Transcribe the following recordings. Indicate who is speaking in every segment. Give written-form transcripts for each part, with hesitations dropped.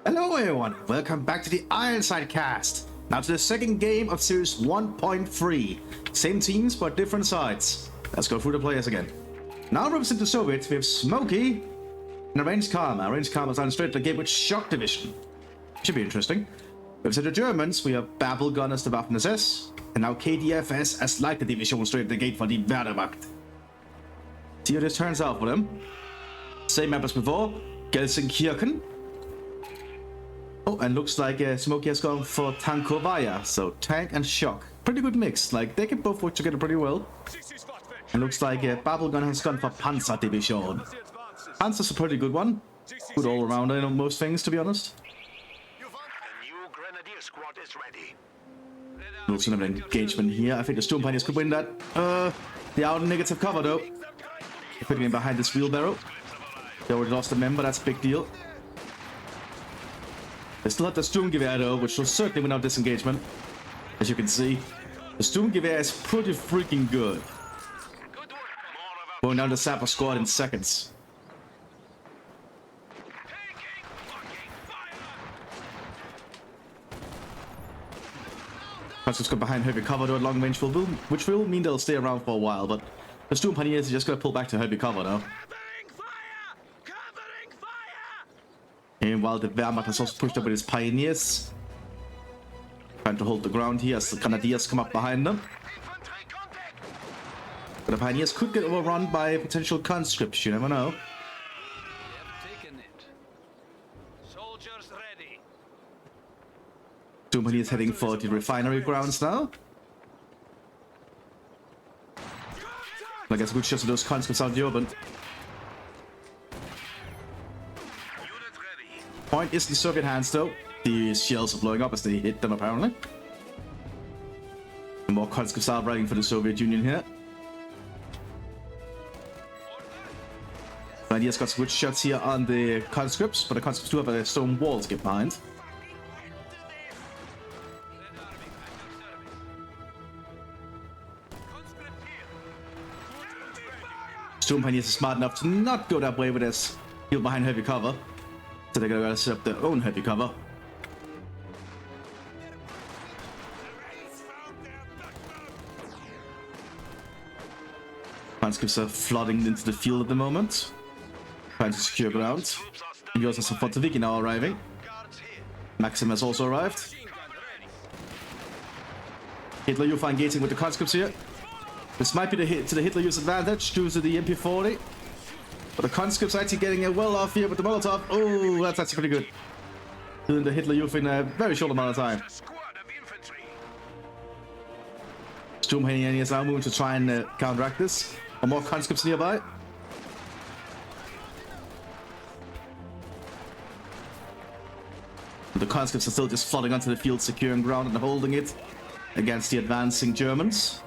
Speaker 1: Hello everyone, welcome back to the Ironside cast. Now to the second game of series 1.3. Same teams but different sides. Let's go through the players again. Now representing the Soviets we have Smokey and Arranged Karma. Arranged Karma is on straight to the game with Shock Division. Should be interesting. Representing the Germans we have Babelgun as the Waffen-SS and now KDFS as Leica Division straight to the gate for the Wehrmacht. See how this turns out for them. Same map as before, Gelsenkirchen. Oh, and looks like Smokey has gone for Tankovaya, so tank and shock. Pretty good mix, like they can both work together pretty well. And looks like Babelgun has gone for Panzer Division. Panzer's a pretty good one. Good all around, I know most things to be honest. Looks like an engagement here. I think the Storm Pioneers could win that. The out negative cover though. They're putting him behind this wheelbarrow. They already lost a member, that's a big deal. They still have the Sturmgewehr though, which will certainly win out this engagement. As you can see, the Sturmgewehr is pretty freaking good. Going down the Sapper squad in seconds. Just got behind heavy cover though at long range, which will mean they'll stay around for a while, but the Storm Pioneers are just gonna pull back to heavy cover now. And while the Wehrmacht has also pushed up with his Pioneers, trying to hold the ground here as the Canadiers come up behind them. But the Pioneers could get overrun by potential conscripts, you never know. Germany is heading for the refinery grounds now. I guess a good shot of those conscripts out in the open. Point is in Soviet hands though. The shells are blowing up as they hit them apparently. And more conscripts are arriving for the Soviet Union here. India's got some good shots here on the conscripts, but the conscripts do have a stone wall to get behind. Storm Pioneers are smart enough to not go that way with this heal behind heavy cover. So they're gonna set up their own heavy cover. Conscripts are flooding into the field at the moment, trying to secure ground. And you also have some Fonteviki now arriving. Maxim has also arrived. Hitler Youth engaging with the conscripts here. This might be the hit to the Hitler Youth's advantage due to the MP40. But the conscripts are actually getting it well off here with the Molotov. Oh, that's actually pretty good. Doing the Hitler Youth in a very short amount of time. Storm Pioneers now moving to try and counteract this. Or more conscripts nearby. The conscripts are still just flooding onto the field, securing ground and holding it against the advancing Germans.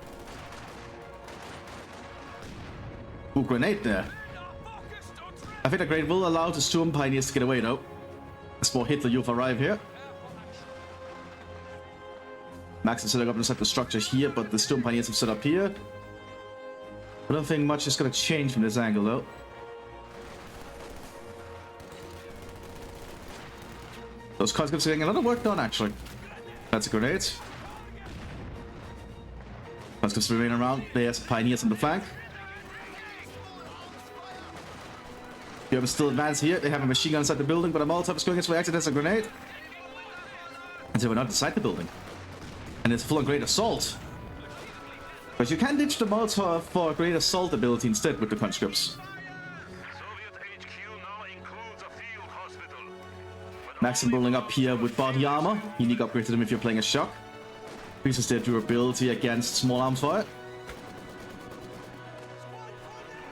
Speaker 1: Ooh, grenade there. I think the grenade will allow the Storm Pioneers to get away though. As more Hitler Youth arrive here. Max is setting up inside the structure here, but the Storm Pioneers have set up here. I don't think much is going to change from this angle though. Those conscripts are getting a lot of work done actually. That's a grenade. Conscripts remain around. There's Pioneers on the flank. You have still advanced here. They have a machine gun inside the building, but a Molotov is going its way. Exit as a grenade. And so we're not inside the building. And it's full on great assault. But you can ditch the Molotov for a great assault ability instead with the conscripts. Maxim rolling up here with body armor. Unique upgrade to them if you're playing a shock. Increases their durability against small arms fire.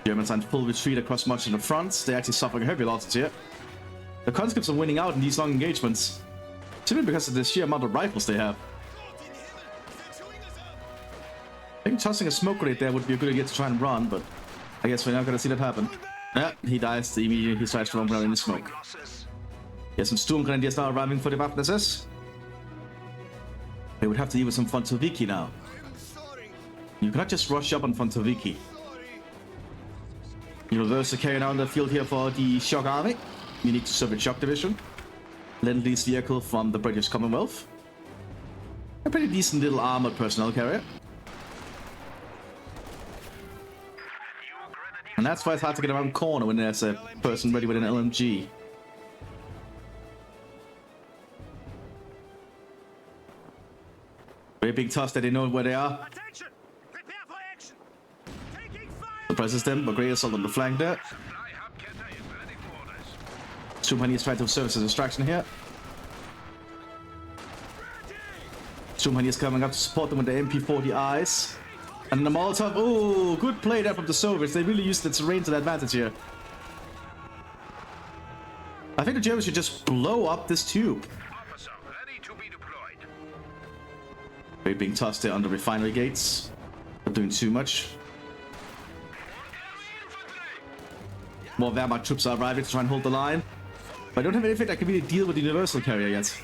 Speaker 1: Germans are in full retreat across much of the front. They're actually suffering heavy losses here. The conscripts are winning out in these long engagements, simply because of the sheer amount of rifles they have. I think tossing a smoke grenade there would be a good idea to try and run, but I guess we're not going to see that happen. Yeah, he dies immediately. He tries to run around in the smoke. Yes, some Storm Grenadiers now arriving for the Waffen-SS. They would have to deal with some Fonteviki now. You cannot just rush up on Fonteviki. Universal carrying out the field here for the Shock Army. Unique to Soviet Shock Division. Lend-Lease vehicle from the British Commonwealth. A pretty decent little armored personnel carrier. And that's why it's hard to get around corner when there's a person ready with an LMG. Very big toss that they know where they are. Suppresses them, but great assault on the flank there. Superman is trying to serve as a distraction here. Superman is coming up to support them with the MP40Is. And the Molotov. Oh, good play there from the Soviets. They really used the terrain to their advantage here. I think the Germans should just blow up this tube. Very being tossed there on the refinery gates. Not doing too much. More Wehrmacht troops are arriving to try and hold the line. But I don't have anything that can really deal with the universal carrier yet.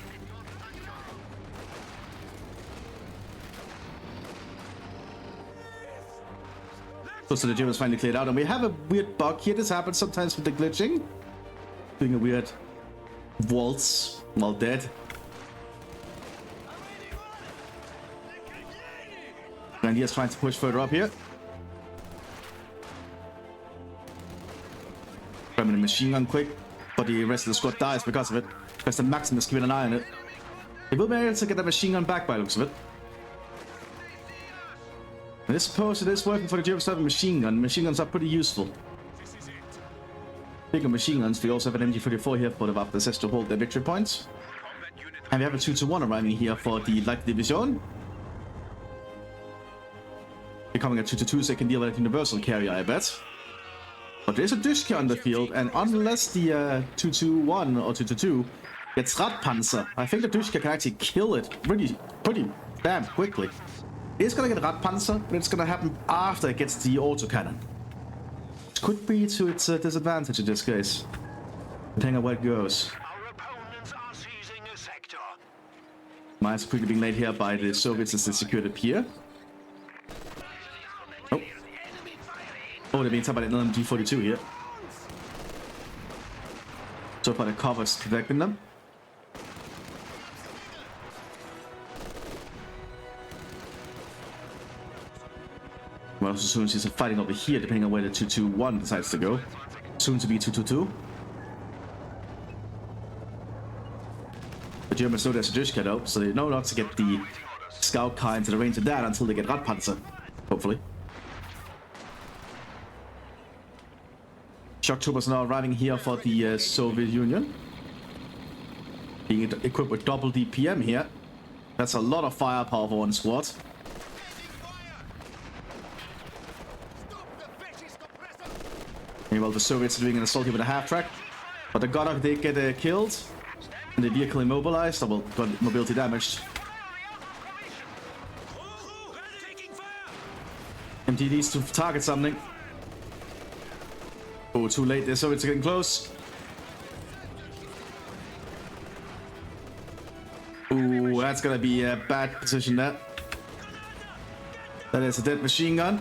Speaker 1: So the Germans finally cleared out, and we have a weird bug here. This happens sometimes with the glitching. Doing a weird waltz while dead. And he is trying to push further up here. Grabbing a machine gun quick, but the rest of the squad dies because of it. Because the Maximus giving an eye on it. They will be able to get the machine gun back by the looks of it. And I suppose it is working for the Germans to have a machine gun. Machine guns are pretty useful. Speaking of machine guns, we also have an MG34 here for the Waffen to hold their victory points. And we have a 2-1 arriving here for the Light Division. Becoming a 2-2 so they can deal with a universal carrier, I bet. But there's a Duschke on the field, and unless the 2-2-1 or 2-2-2 gets Radpanzer, I think the Duschke can actually kill it pretty damn quickly. It's gonna get Radpanzer, but it's gonna happen after it gets the autocannon. It could be to its disadvantage in this case, depending on where it goes. Mines are quickly being laid here by the Soviets as they secure the pier. Oh, they're being tapped by an LMG-42 here. So far the cover's protecting them. Well, as soon as he's fighting over here, depending on where the 2-2-1 decides to go. Soon to be 2-2-2. The Germans know there's a Duschke out, so they know not to get the scout car into the range of that until they get Radpanzer, hopefully. Shock troopers now arriving here for the Soviet Union. Being equipped with double DPM here. That's a lot of firepower for one squad. Meanwhile, the Soviets are doing an assault here with a half-track. But the Goddard did get killed. And the vehicle immobilized, or well, got mobility damaged. MTDs to target something. Oh, too late. The Soviets are getting close. Ooh, that's gonna be a bad position there. That is a dead machine gun.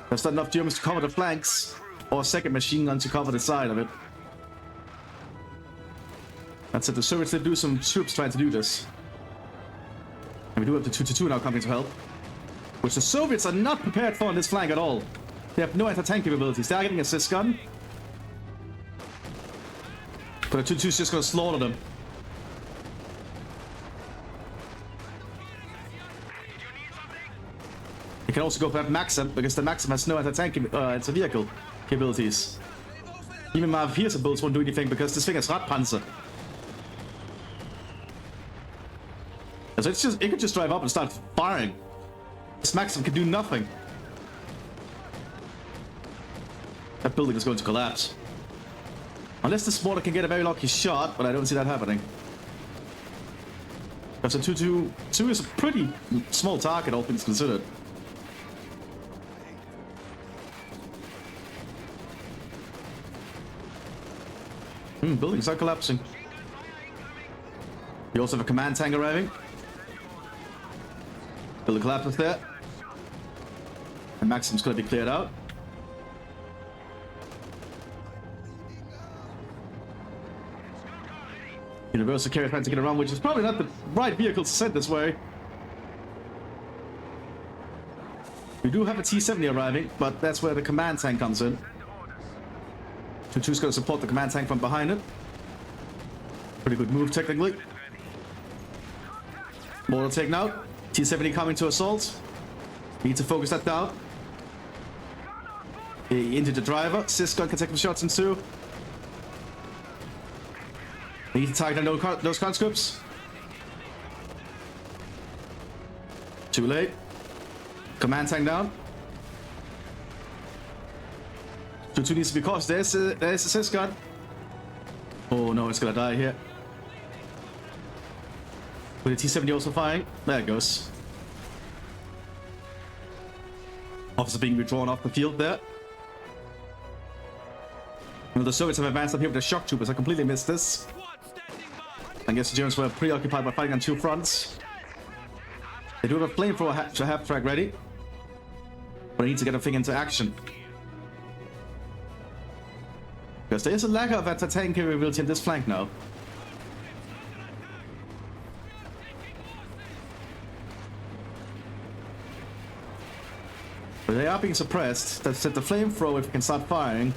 Speaker 1: There's not enough Germans to cover the flanks, or a second machine gun to cover the side of it. That's it. The Soviets did do some troops trying to do this. And we do have the 2-2 now coming to help. Which the Soviets are not prepared for on this flank at all. They have no anti-tank capabilities. They are getting a assist gun. But the 2-2 is just going to slaughter them. You can also go for that Maxim, because the Maxim has no anti-tank anti-vehicle capabilities. Even my Mthis builds won't do anything because this thing has Radpanzer. So it's just, it could just drive up and start firing. This Maxim can do nothing. That building is going to collapse. Unless this mortar can get a very lucky shot, but I don't see that happening. Because the 2-2-2 is a pretty small target, all things considered. Buildings are collapsing. We also have a command tank arriving. Building collapses there. And Maxim's going to be cleared out. Universal carrier trying to get around, which is probably not the right vehicle to send this way. We do have a T-70 arriving, but that's where the command tank comes in. 2-2's going to support the command tank from behind it. Pretty good move, technically. Mortar taken out. T-70 coming to assault. Need to focus that down. Into the driver. Sysgun can take some shots in two. Need to target down those conscripts. Too late. Command tank down. 2-2 needs to be cautious. There's the Sysgun. Oh no, it's gonna die here. With the T-70 also firing. There it goes. Officer being withdrawn off the field there. Well, the Soviets have advanced up here with the shock troopers. I completely missed this. I guess the Germans were preoccupied by fighting on two fronts. They do have a flamethrower to half-track ready. But I need to get a thing into action. Because there is a lack of anti-tank capability in this flank now. But they are being suppressed. That's the flamethrower, if you can start firing,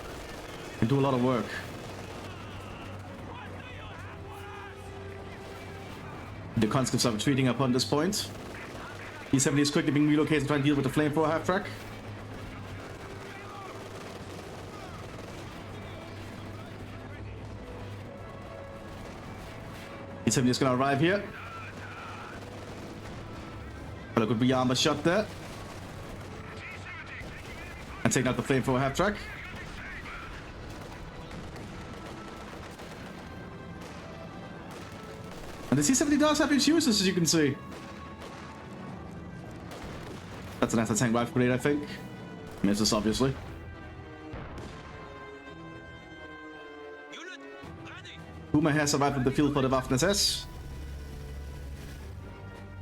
Speaker 1: can do a lot of work. The conscripts are retreating upon this point. E-70 is quickly being relocated to try and deal with the flamethrower half-track. E-70 is going to arrive here. But a good rearmor shot there. And take out the flamethrower half-track. And the C-70 does have its uses, as you can see. That's an anti-tank rifle grenade, I think. Misses, obviously. Puma has arrived on the field for the Mthis.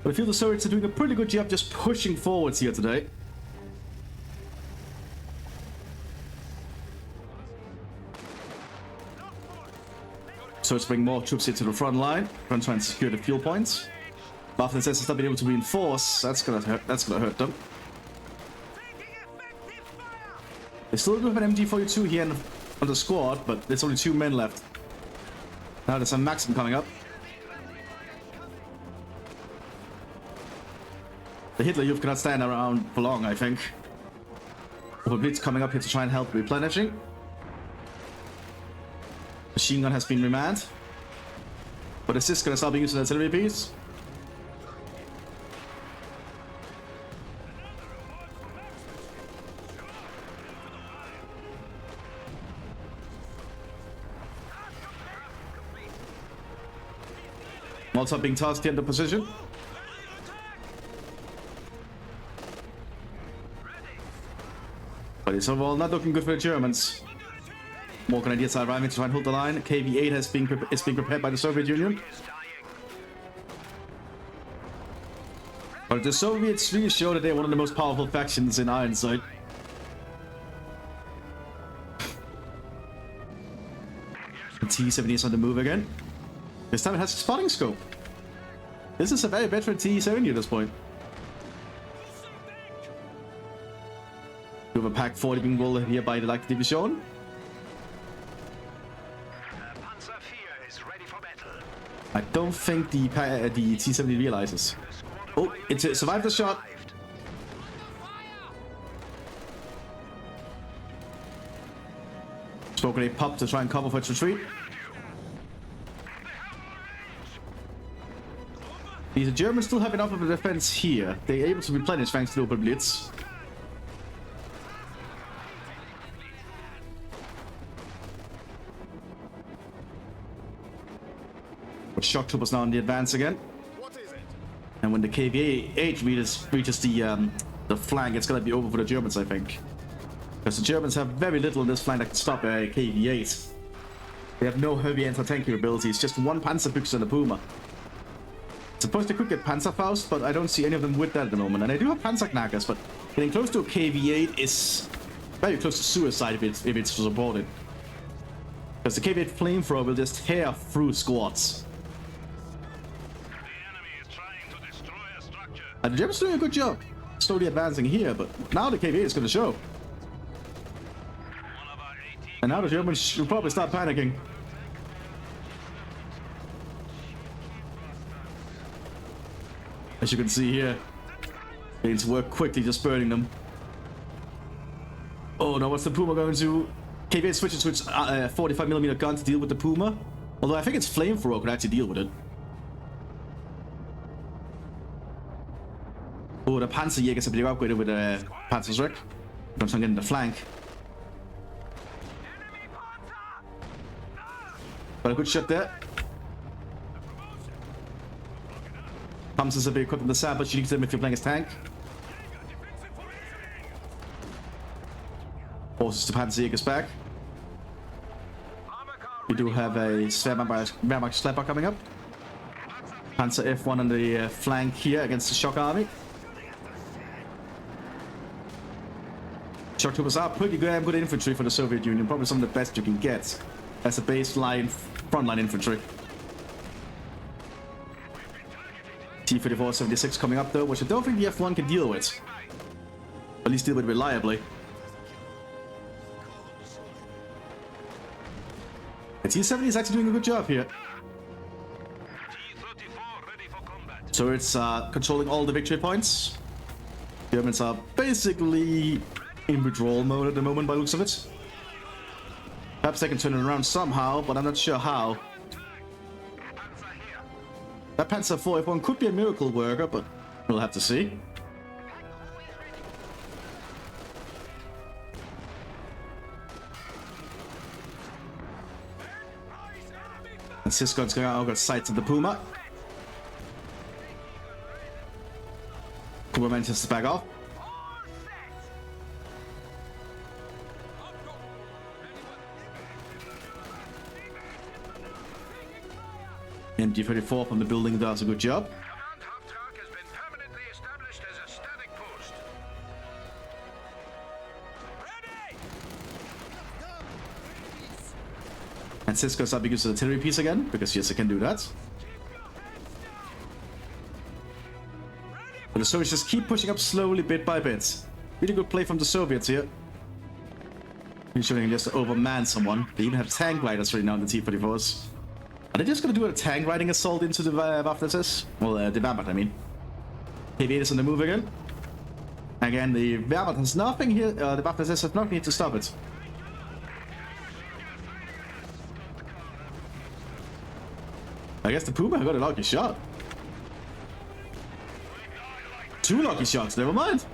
Speaker 1: But I feel the Soviets are doing a pretty good job just pushing forwards here today. So let's bring more troops into the front line and try and secure the fuel points. Mthis has not been able to reinforce. That's gonna hurt them. They still do have an MG42 here on the squad, but there's only 2 men left. Now there's a Maxim coming up. The Hitler Youth cannot stand around for long, I think. The Blitz coming up here to try and help replenishing. Machine gun has been remanned. But is this going to start being used as an artillery piece? Molotov being tossed into position. But it's overall not looking good for the Germans. More Grenadiers are arriving to try and hold the line. KV-8 is being prepared by the Soviet Union. But the Soviets really show that they're one of the most powerful factions in Ironside. The T-70 is on the move again. This time it has a spotting scope. This is a very veteran T-70 at this point. We have a Pack 40 being rolled here by the Light Division. I don't think the T-70 realizes. Oh, it survived the shot. Smoke grenade pop to try and cover for its retreat. The Germans still have enough of a defense here. They're able to replenish thanks to the open blitz. But shock troopers now on the advance again. And when the KV-8 reaches the flank, it's gonna be over for the Germans, I think. Because the Germans have very little in this flank that can stop a KV-8. They have no heavy anti-tank capabilities, just 1 Panzerbüchse and a Puma. Suppose they could get Panzerfaust, but I don't see any of them with that at the moment. And I do have Panzerknackers, but getting close to a KV-8 is very close to suicide if it's supported. Because the KV-8 flamethrower will just tear through squads. And the Germans doing a good job slowly advancing here, but now the KVA is going to show. And now the Germans should probably start panicking. As you can see here, they need to work quickly, just burning them. Oh no, what's the Puma going to? KVA switches to its 45mm gun to deal with the Puma. Although I think its flamethrower could actually deal with it. Oh, the Panzerjäger are being upgraded with a Panzerschreck. I'm trying to get in the flank. Got a good shot there. Thompson's a bit equipped in the side, but you need them if you're playing as tank. Forces the Panzerjäger's back. We do have a Wehrmacht Schlepper coming up. Panzer F1 on the flank here against the Shock Army. Shock Troopers are pretty damn good infantry for the Soviet Union, probably some of the best you can get as a baseline frontline infantry. T-34-76 coming up though, which I don't think the F1 can deal with. At least deal with reliably. The T-70 is actually doing a good job here. So it's controlling all the victory points. Germans are basically in withdrawal mode at the moment by the looks of it. Perhaps they can turn it around somehow, but I'm not sure how. That Panzer IV F1 could be a miracle worker, but we'll have to see. And Syscon's going out, got sights of the Puma. Puma manages to back off. MG-34 from the building does a good job. And Cisco's up because of the artillery piece again, because yes, I can do that. But the Soviets just keep pushing up slowly, bit by bit. Really good play from the Soviets here. Ensuring just to overman someone. They even have tank gliders right now in the T-34s. Are they just gonna do a tank riding assault into the Mthis? Well, the Wehrmacht, I mean. KVA is on the move again. Again, the Wehrmacht has nothing here. The Mthis has nothing here to stop it. I guess the Puma got a lucky shot. 2 lucky shots, never mind.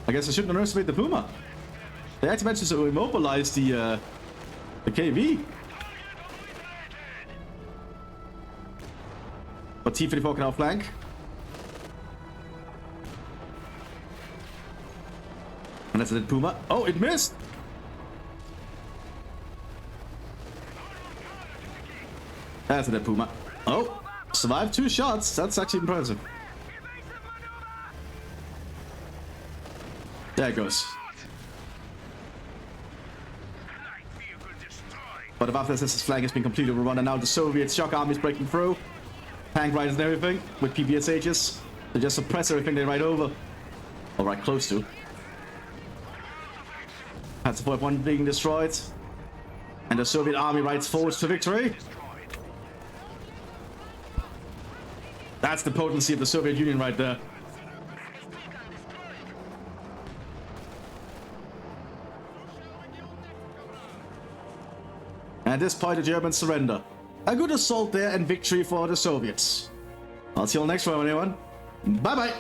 Speaker 1: I guess I shouldn't underestimate the Puma. They actually managed to immobilize the KV. But T-34 can outflank. And that's the Puma. Oh, it missed! That's the Puma. Oh, survived 2 shots. That's actually impressive. There it goes. But the Mthis' flank has been completely overrun, and now the Soviet shock army is breaking through. Tank riders and everything with PPSHs. They just suppress everything they ride over. Or right close to. Panzer IV F1 being destroyed. And the Soviet army rides forwards to victory. That's the potency of the Soviet Union right there. At this point, the Germans surrender. A good assault there and victory for the Soviets. I'll see you all next time, everyone. Bye-bye.